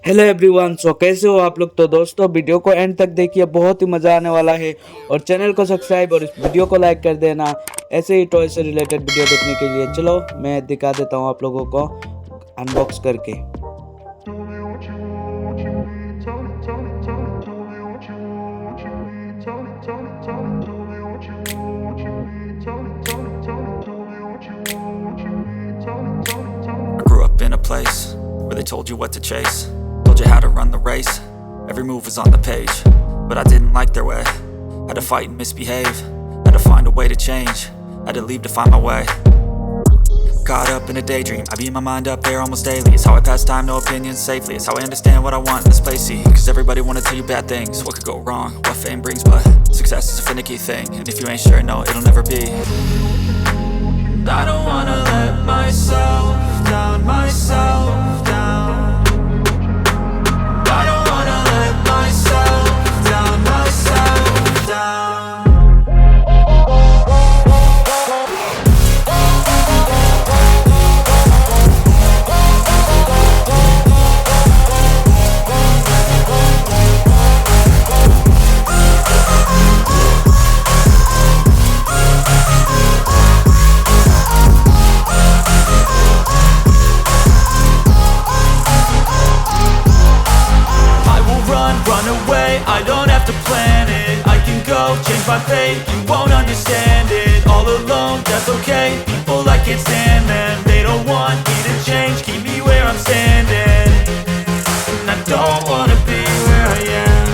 Hello everyone. कैसे हो आप लोग। तो दोस्तों वीडियो को एंड तक देखिए, बहुत ही मज़ा आने वाला है। और चैनल को सब्सक्राइब और इस वीडियो को लाइक कर देना ऐसे ही टॉय से रिलेटेड वीडियो देखने के लिए। चलो मैं दिखा देता हूँ आप लोगों को अनबॉक्स करके। I grew up in a place where they told you what to chase, told you how to run the race. Every move was on the page, but I didn't like their way. Had to fight and misbehave, had to find a way to change, had to leave to find my way. Caught up in a daydream, I beat my mind up there almost daily. It's how I pass time, no opinions safely. It's how I understand what I want in this place, see. Cause everybody wanna tell you bad things, what could go wrong, what fame brings. But success is a finicky thing, and if you ain't sure, no, it'll never be. I don't wanna let myself down, myself down. I don't wanna let myself down, myself down. Run away, I don't have to plan it. I can go, change my fate, you won't understand it. All alone, that's okay. People I can't stand them, they don't want me to change. Keep me where I'm standing, and I don't wanna be where I am.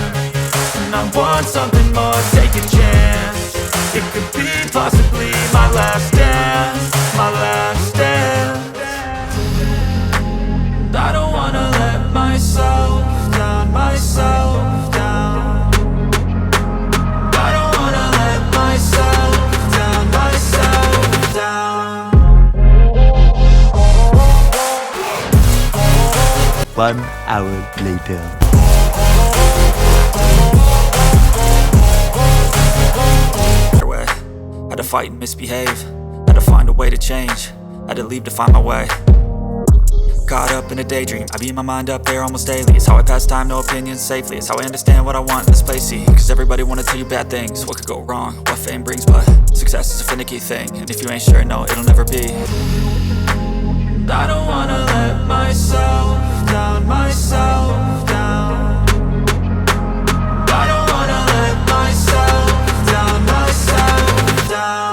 And I want something more, take a chance. It could be possibly my last dance, my last dance. And I don't wanna let myself down, myself down. I don't wanna let myself down, myself down. 1 hour later. Way. Had to fight and misbehave, had to find a way to change, had to leave to find my way. Caught up in a daydream, I beat my mind up there almost daily. It's how I pass time, no opinions safely. It's how I understand what I want in this place, see. Cause everybody wanna tell you bad things, what could go wrong, what fame brings. But success is a finicky thing, and if you ain't sure, no, it'll never be. I don't wanna let myself down, myself down. I don't wanna let myself down, myself down.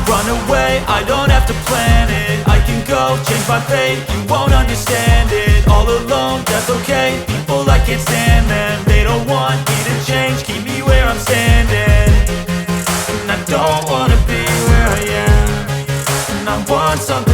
Run away, I don't have to plan it. I can go, change my fate, you won't understand it. All alone, that's okay. People I can't stand them, they don't want me to change. Keep me where I'm standing, and I don't wanna be where I am. And I want something